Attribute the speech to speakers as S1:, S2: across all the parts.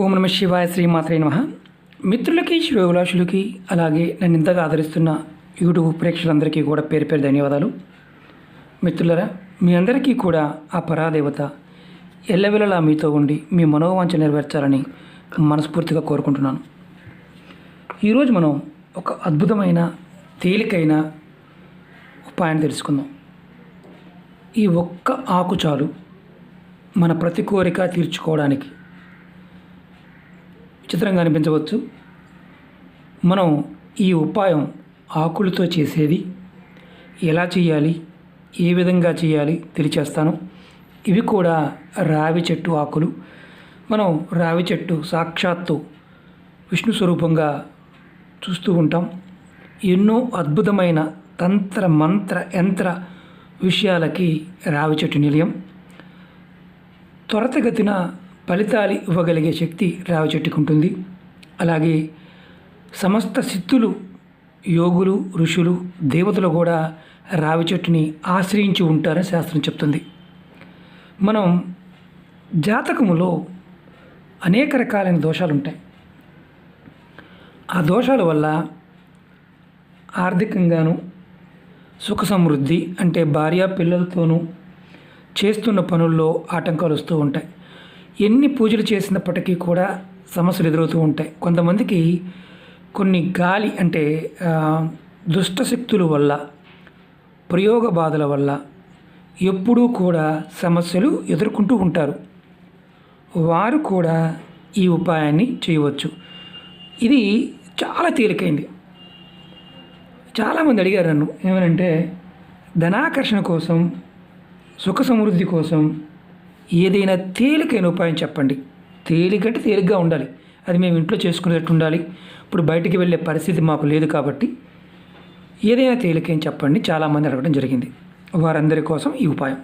S1: ఓం నమ శివాయ శ్రీమాత్రే నమః. మిత్రులకి శ్రేయోభిలాషులకి అలాగే నన్ను ఇంతగా ఆదరిస్తున్న యూట్యూబ్ ప్రేక్షకులందరికీ కూడా పేరు పేరు ధన్యవాదాలు. మిత్రులరా, మీ అందరికీ కూడా ఆ పరాదేవత ఎల్లవెల్లలా మీతో ఉండి మీ మనోవాంఛ నెరవేర్చాలని మనస్ఫూర్తిగా కోరుకుంటున్నాను. ఈరోజు మనం ఒక అద్భుతమైన తేలికైన ఉపాయాన్ని తెలుసుకుందాం. ఈ ఒక్క ఆకు చాలు మన ప్రతి కోరిక తీర్చుకోవడానికి. విచిత్రంగా అనిపించవచ్చు. మనం ఈ ఉపాయం ఆకులతో చేసేది ఎలా చేయాలి, ఏ విధంగా చేయాలి తెలియచేస్తాను. ఇవి కూడా రావి చెట్టు ఆకులు. మనం రావి చెట్టు సాక్షాత్తు విష్ణు స్వరూపంగా చూస్తూ ఉంటాం. ఎన్నో అద్భుతమైన తంత్ర మంత్ర యంత్ర విషయాలకి రావి చెట్టు నిలయం. త్వరితగతిన ఫలితాలు ఇవ్వగలిగే శక్తి రావి చెట్టుకు ఉంటుంది. అలాగే సమస్త సిద్ధులు, యోగులు, ఋషులు, దేవతలు కూడా రావి చెట్టుని ఆశ్రయించి ఉంటారని శాస్త్రం చెప్తుంది. మనం జాతకములో అనేక రకాలైన దోషాలు ఉంటాయి. ఆ దోషాల వల్ల ఆర్థికంగాను, సుఖ సమృద్ధి అంటే భార్య పిల్లలతోనూ చేస్తున్న పనుల్లో ఆటంకాలు వస్తూ ఉంటాయి. ఎన్ని పూజలు చేసినప్పటికీ కూడా సమస్యలు ఎదురవుతూ ఉంటాయి. కొంతమందికి కొన్ని గాలి అంటే దుష్ట శక్తుల వల్ల, ప్రయోగ బాధల వల్ల ఎప్పుడూ కూడా సమస్యలు ఎదుర్కొంటూ ఉంటారు. వారు కూడా ఈ ఉపాయాన్ని చేయవచ్చు. ఇది చాలా తేలికైంది. చాలామంది అడిగారు నన్ను ఏమనంటే, ధనాకర్షణ కోసం, సుఖ సమృద్ధి కోసం ఏదైనా తేలికైన ఉపాయం చెప్పండి. తేలికంటే తేలిగ్గా ఉండాలి. అది మేము ఇంట్లో చేసుకునేటట్టు ఉండాలి. ఇప్పుడు బయటికి వెళ్ళే పరిస్థితి మాకు లేదు కాబట్టి ఏదైనా తేలికైన చెప్పండి చాలామంది అడగడం జరిగింది. వారందరి కోసం ఈ ఉపాయం.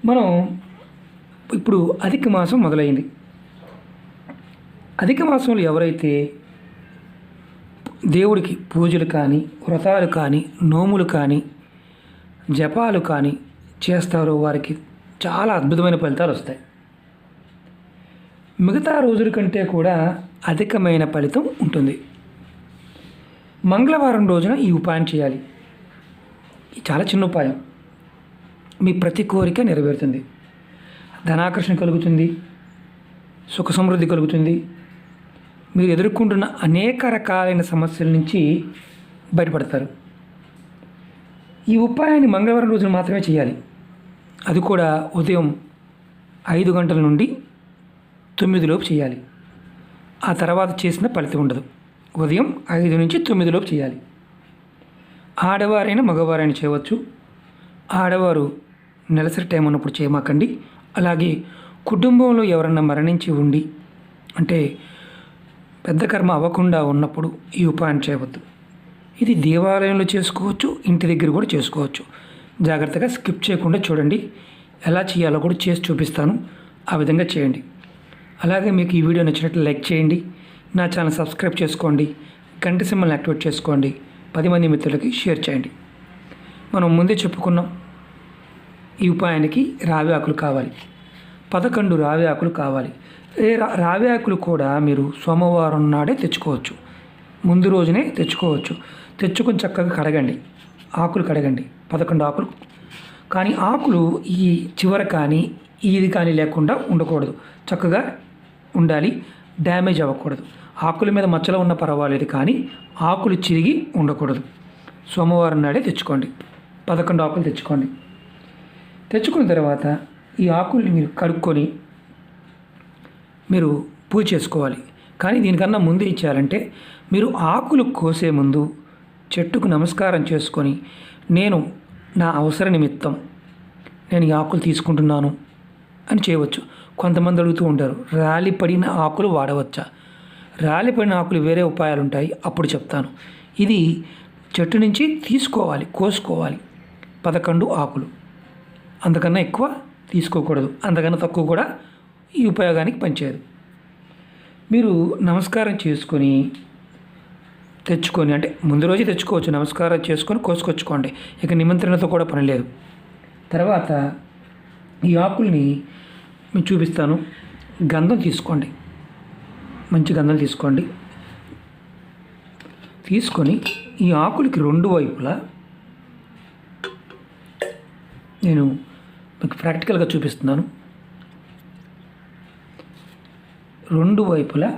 S1: మనం ఇప్పుడు అధిక మాసం మొదలైంది. అధిక మాసంలో ఎవరైతే దేవుడికి పూజలు కానీ, వ్రతాలు కానీ, నోములు కానీ, జపాలు కానీ చేస్తారో వారికి చాలా అద్భుతమైన ఫలితాలు వస్తాయి. మిగతా రోజుల కంటే కూడా అధికమైన ఫలితం ఉంటుంది. మంగళవారం రోజున ఈ ఉపాయం చేయాలి. చాలా చిన్న ఉపాయం. మీ ప్రతి కోరిక నెరవేరుతుంది. ధనాకర్షణ కలుగుతుంది, సుఖ సమృద్ధి కలుగుతుంది. మీరు ఎదుర్కొంటున్న అనేక రకాలైన సమస్యల నుంచి బయటపడతారు. ఈ ఉపాయాన్ని మంగళవారం రోజున మాత్రమే చేయాలి. అది కూడా ఉదయం 5 గంటల నుండి 9 లోపు చేయాలి. ఆ తర్వాత చేసిన ఫలితం ఉండదు. ఉదయం 5 నుంచి 9 లోపు చేయాలి. ఆడవారైనా మగవారైనా చేయవచ్చు. ఆడవారు నెలసరి టైం ఉన్నప్పుడు చేయమాకండి. అలాగే కుటుంబంలో ఎవరన్నా మరణించి ఉండి అంటే పెద్ద కర్మ అవ్వకుండా ఉన్నప్పుడు ఈ ఉపాయం చేయవద్దు. ఇది దేవాలయంలో చేసుకోవచ్చు, ఇంటి దగ్గర కూడా చేసుకోవచ్చు. జాగ్రత్తగా స్కిప్ చేయకుండా చూడండి. ఎలా చేయాలో కూడా చేసి చూపిస్తాను. ఆ విధంగా చేయండి. అలాగే మీకు ఈ వీడియో నచ్చినట్లు లైక్ చేయండి. నా ఛానల్ సబ్స్క్రైబ్ చేసుకోండి. గంట సింబల్ని యాక్టివేట్ చేసుకోండి. 10 మంది మిత్రులకి షేర్ చేయండి. మనం ముందే చెప్పుకున్నాం, ఈ ఉపాయానికి రావి ఆకులు కావాలి. 11 రావి ఆకులు కావాలి. రావి ఆకులు కూడా మీరు సోమవారం నాడే తెచ్చుకోవచ్చు. ముందు రోజునే తెచ్చుకోవచ్చు. తెచ్చుకొని చక్కగా కడగండి. ఆకులు కడగండి. 11 ఆకులు. కానీ ఆకులు ఈ చివర కానీ ఇది కానీ లేకుండా ఉండకూడదు. చక్కగా ఉండాలి. డ్యామేజ్ అవ్వకూడదు. ఆకుల మీద మచ్చలు ఉన్న పర్వాలేదు, కానీ ఆకులు చిరిగి ఉండకూడదు. సోమవారం నాడే తెచ్చుకోండి. 11 ఆకులు తెచ్చుకోండి. తెచ్చుకున్న తర్వాత ఈ ఆకుల్ని మీరు కడుక్కొని మీరు పూజ చేసుకోవాలి. కానీ దీనికన్నా ముందు ఏం చేయాలంటే, మీరు ఆకులు కోసే ముందు చెట్టుకు నమస్కారం చేసుకొని, నేను నా అవసర నిమిత్తం నేను ఈ ఆకులు తీసుకుంటున్నాను అని చేయవచ్చు. కొంతమంది అడుగుతూ ఉంటారు, రాలిపడిన ఆకులు వాడవచ్చా? రాలిపడిన ఆకులు వేరే ఉపాయాలు ఉంటాయి, అప్పుడు చెప్తాను. ఇది చెట్టు నుంచి తీసుకోవాలి, కోసుకోవాలి. 11 ఆకులు. అంతకన్నా ఎక్కువ తీసుకోకూడదు, అంతకన్నా తక్కువ కూడా ఈ ఉపయోగానికి పనిచేయదు. మీరు నమస్కారం చేసుకొని తెచ్చుకొని, అంటే ముందు రోజే తెచ్చుకోవచ్చు. నమస్కారం చేసుకొని కోసుకొచ్చుకోండి. ఇక నిమంత్రణతో కూడా పని లేదు. తర్వాత ఈ ఆకుల్ని మీకు చూపిస్తాను. గంధం తీసుకోండి, మంచి గంధం తీసుకోండి. తీసుకొని ఈ ఆకులకి రెండు వైపులా నేను మీకు ప్రాక్టికల్గా చూపిస్తున్నాను. రెండు వైపులా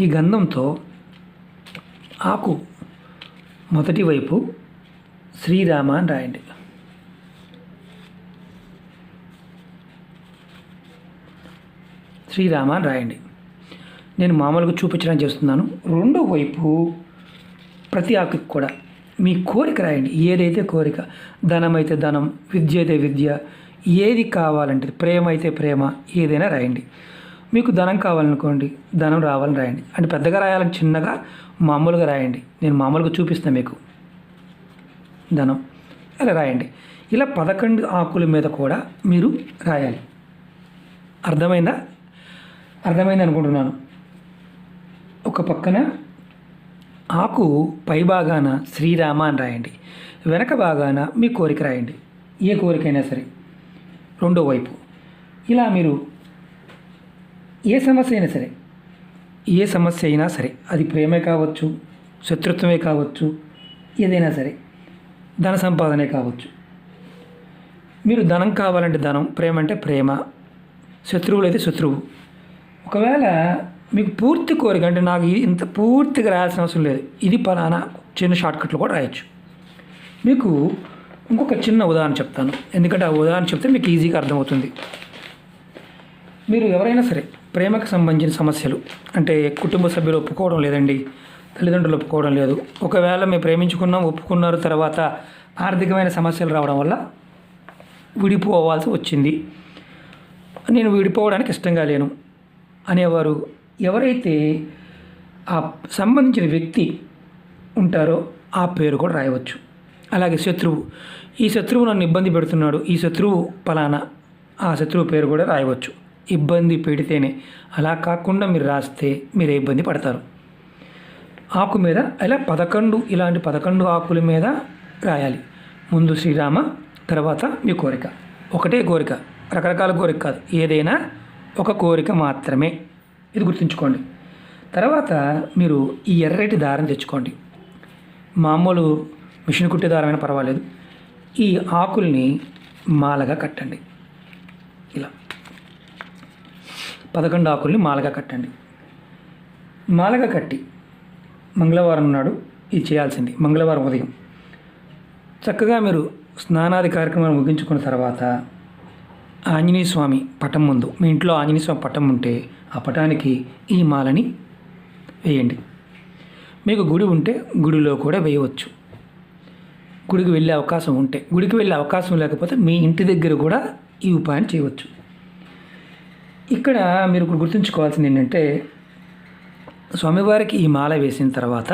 S1: ఈ గంధంతో ఆకు మొదటి వైపు శ్రీరామ అని రాయండి. శ్రీరామ అని రాయండి. నేను మామూలుగా చూపించడానికి చేస్తున్నాను. రెండో వైపు ప్రతి ఆకుకి కూడా మీ కోరిక రాయండి. ఏదైతే కోరిక, ధనం అయితే ధనం, విద్య అయితే విద్య, ఏది కావాలంటే ప్రేమ అయితే ప్రేమ, ఏదైనా రాయండి. మీకు ధనం కావాలనుకోండి, ధనం రావాలని రాయండి. అంటే పెద్దగా రాయాలని చిన్నగా మామూలుగా రాయండి. నేను మామూలుగా చూపిస్తాను మీకు. ధనం ఇలా రాయండి. ఇలా 11 ఆకుల మీద కూడా మీరు రాయాలి. అర్థమైందా? అర్థమైంది అనుకుంటున్నాను. ఒక పక్కన ఆకు పై భాగాన శ్రీరామ అని రాయండి, వెనక భాగాన మీ కోరిక రాయండి. ఏ కోరికైనా సరే రెండో వైపు. ఇలా మీరు ఏ సమస్య అయినా సరే, ఏ సమస్య అయినా సరే, అది ప్రేమే కావచ్చు, శత్రుత్వమే కావచ్చు, ఏదైనా సరే, ధన సంపాదనే కావచ్చు. మీరు ధనం కావాలంటే ధనం, ప్రేమ అంటే ప్రేమ, శత్రువులు అయితే శత్రువు. ఒకవేళ మీకు పూర్తి కోరిక అంటే నాకు ఇంత పూర్తిగా రాయాల్సిన అవసరం లేదు, ఇది పలానా చిన్న షార్ట్కట్లు కూడా రాయొచ్చు. మీకు ఇంకొక చిన్న ఉదాహరణ చెప్తాను, ఎందుకంటే ఆ ఉదాహరణ చెప్తే మీకు ఈజీగా అర్థమవుతుంది. మీరు ఎవరైనా సరే ప్రేమకు సంబంధించిన సమస్యలు, అంటే కుటుంబ సభ్యులు ఒప్పుకోవడం లేదండి, తల్లిదండ్రులు ఒప్పుకోవడం లేదు, ఒకవేళ మేము ప్రేమించుకున్నాం ఒప్పుకున్నారు, తర్వాత ఆర్థికమైన సమస్యలు రావడం వల్ల విడిపోవాల్సి వచ్చింది, నేను విడిపోవడానికి ఇష్టంగా లేను అనేవారు ఎవరైతే ఆ సంబంధించిన వ్యక్తి ఉంటారో ఆ పేరు కూడా రాయవచ్చు. అలాగే శత్రువు, ఈ శత్రువు నన్ను ఇబ్బంది పెడుతున్నాడు, ఈ శత్రువు పలానా, ఆ శత్రువు పేరు కూడా రాయవచ్చు. ఇబ్బంది పెడితేనే, అలా కాకుండా మీరు రాస్తే మీరే ఇబ్బంది పడతారు. ఆకు మీద ఇలా 11 ఇలాంటి 11 ఆకుల మీద రాయాలి. ముందు శ్రీరామ, తర్వాత మీ కోరిక. ఒకటే కోరిక, రకరకాల కోరిక కాదు, ఏదైనా ఒక కోరిక మాత్రమే. ఇది గుర్తుంచుకోండి. తర్వాత మీరు ఈ ఎర్రటి దారం తెచ్చుకోండి. మామూలు మిషన్ కుట్టే దారమైనా పర్వాలేదు. ఈ ఆకుల్ని మాలగా కట్టండి. ఇలా 11 ఆకుల్ని మాలగా కట్టండి. మాలగా కట్టి మంగళవారం నాడు ఇది చేయాల్సింది. మంగళవారం ఉదయం చక్కగా మీరు స్నానాది కార్యక్రమాలు ముగించుకున్న తర్వాత ఆంజనేయ స్వామి పటం ముందు, మీ ఇంట్లో ఆంజనేయ స్వామి పటం ఉంటే ఆ పటానికి ఈ మాలని వేయండి. మీకు గుడి ఉంటే గుడిలో కూడా వేయవచ్చు. గుడికి వెళ్ళే అవకాశం ఉంటే, గుడికి వెళ్ళే అవకాశం లేకపోతే మీ ఇంటి దగ్గర కూడా ఈ ఉపాయం చేయవచ్చు. ఇక్కడ మీరు గుర్తుంచుకోవాల్సింది ఏంటంటే, స్వామివారికి ఈ మాల వేసిన తర్వాత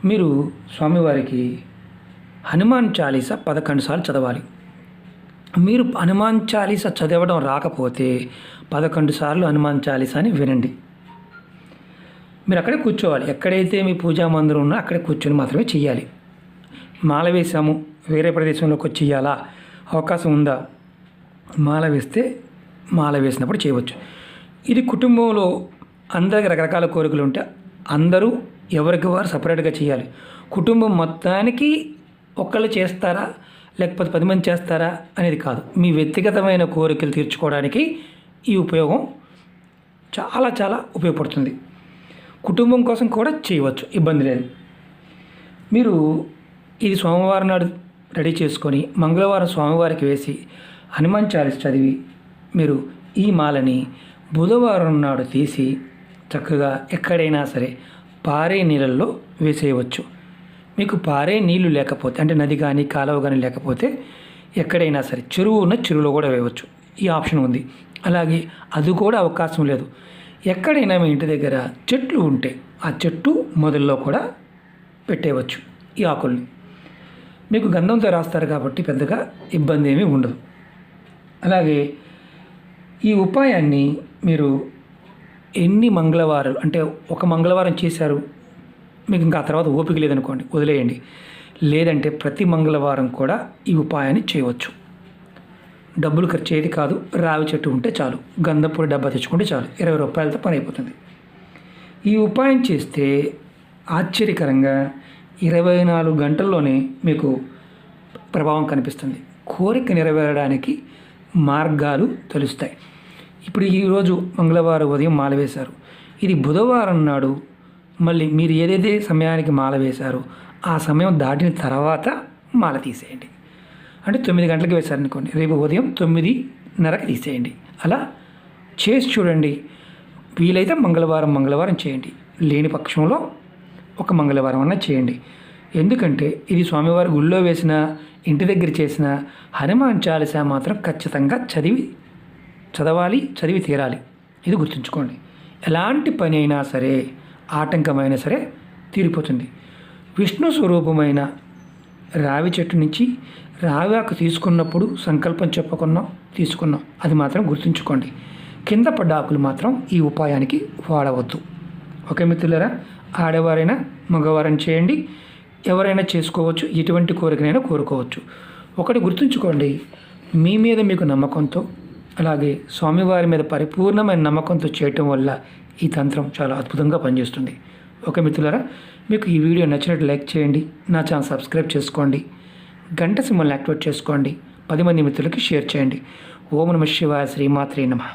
S1: మీరు స్వామివారికి హనుమాన్ చాలీసా 11 సార్లు చదవాలి. మీరు హనుమాన్ చాలీసా చదవడం రాకపోతే 11 సార్లు హనుమాన్ చాలీసాని వినండి. మీరు అక్కడే కూర్చోవాలి. ఎక్కడైతే మీ పూజా మందిరం ఉన్నా అక్కడే కూర్చొని మాత్రమే చెయ్యాలి. మాల వేసాము, వేరే ప్రదేశంలోకి వచ్చి చేయాలా, అవకాశం ఉందా? మాల వేస్తే మాల వేసినప్పుడు చేయవచ్చు. ఇది కుటుంబంలో అందరికి రకరకాల కోరికలు ఉంటే అందరూ ఎవరికి వారు సపరేట్గా చేయాలి. కుటుంబం మొత్తానికి ఒక్కళ్ళు చేస్తారా లేకపోతే 10 మంది చేస్తారా అనేది కాదు. మీ వ్యక్తిగతమైన కోరికలు తీర్చుకోవడానికి ఈ ఉపయోగం చాలా చాలా ఉపయోగపడుతుంది. కుటుంబం కోసం కూడా చేయవచ్చు, ఇబ్బంది లేదు. మీరు ఇది సోమవారం నాడు రెడీ చేసుకొని మంగళవారం స్వామివారికి వేసి హనుమాన్ చాలీసా చదివి మీరు ఈ మాలని బుధవారం నాడు తీసి చక్కగా ఎక్కడైనా సరే పారే నీళ్ళల్లో వేసేయవచ్చు. మీకు పారే నీళ్లు లేకపోతే, అంటే నది కానీ కాలువ కానీ లేకపోతే ఎక్కడైనా సరే చెరువు ఉన్న చెరువులో కూడా వేయవచ్చు. ఈ ఆప్షన్ ఉంది. అలాగే అది కూడా అవకాశం లేదు, ఎక్కడైనా మీ ఇంటి దగ్గర చెట్లు ఉంటే ఆ చెట్టు మొదల్లో కూడా పెట్టేయవచ్చు ఈ ఆకుల్ని. మీకు గంధంతో రాస్తారు కాబట్టి పెద్దగా ఇబ్బంది ఏమీ ఉండదు. అలాగే ఈ ఉపాయాన్ని మీరు ఎన్ని మంగళవారాలు, అంటే ఒక మంగళవారం చేశారు, మీకు ఇంకా ఆ తర్వాత ఓపిక లేదనుకోండి, వదిలేయండి. లేదంటే ప్రతి మంగళవారం కూడా ఈ ఉపాయాన్ని చేయవచ్చు. డబ్బులు ఖర్చు అయ్యేది కాదు. రావి చెట్టు ఉంటే చాలు, గంధపొడి డబ్బా తెచ్చుకుంటే చాలు, 20 రూపాయలతో పని అయిపోతుంది. ఈ ఉపాయం చేస్తే ఆశ్చర్యకరంగా 24 గంటల్లోనే మీకు ప్రభావం కనిపిస్తుంది. కోరిక నెరవేరడానికి మార్గాలు తెలుస్తాయి. ఇప్పుడు ఈరోజు మంగళవారం ఉదయం మాల వేశారు, ఇది బుధవారం నాడు మళ్ళీ మీరు ఏదైతే సమయానికి మాల వేశారో ఆ సమయం దాటిన తర్వాత మాల తీసేయండి. అంటే 9 గంటలకు వేశారనుకోండి, రేపు ఉదయం 9:30కి తీసేయండి. అలా చేసి చూడండి. వీలైతే మంగళవారం చేయండి, లేని పక్షంలో ఒక మంగళవారం అన్నా చేయండి. ఎందుకంటే ఇది స్వామివారి గుళ్ళో వేసిన, ఇంటి దగ్గర చేసిన హనుమాన్ చాలీసా మాత్రం ఖచ్చితంగా చదవాలి, చదివి తీరాలి. ఇది గుర్తుంచుకోండి. ఎలాంటి పని అయినా సరే, ఆటంకమైనా సరే తీరిపోతుంది. విష్ణు స్వరూపమైన రావి చెట్టు నుంచి రావాకు తీసుకున్నప్పుడు సంకల్పం తీసుకున్నాం, అది మాత్రం గుర్తుంచుకోండి. కింద పడ్డ ఆకులు మాత్రం ఈ ఉపాయానికి వాడవద్దు. ఓకే మిత్రులారా, ఆడవారైనా మగవారైనా చేయండి, ఎవరైనా చేసుకోవచ్చు, ఎటువంటి కోరికనైనా కోరుకోవచ్చు. ఒకటి గుర్తుంచుకోండి, మీ మీద మీకు నమ్మకంతో, అలాగే స్వామివారి మీద పరిపూర్ణమైన నమ్మకంతో చేయటం వల్ల ఈ తంత్రం చాలా అద్భుతంగా పనిచేస్తుంది. ఓకే మిత్రులారా, మీకు ఈ వీడియో నచ్చినట్టు లైక్ చేయండి, నా ఛానల్ సబ్స్క్రైబ్ చేసుకోండి, గంట సింబల్ని యాక్టివేట్ చేసుకోండి, 10 మంది మిత్రులకి షేర్ చేయండి. ఓం నమః శివాయ, శ్రీమాత్రే నమః.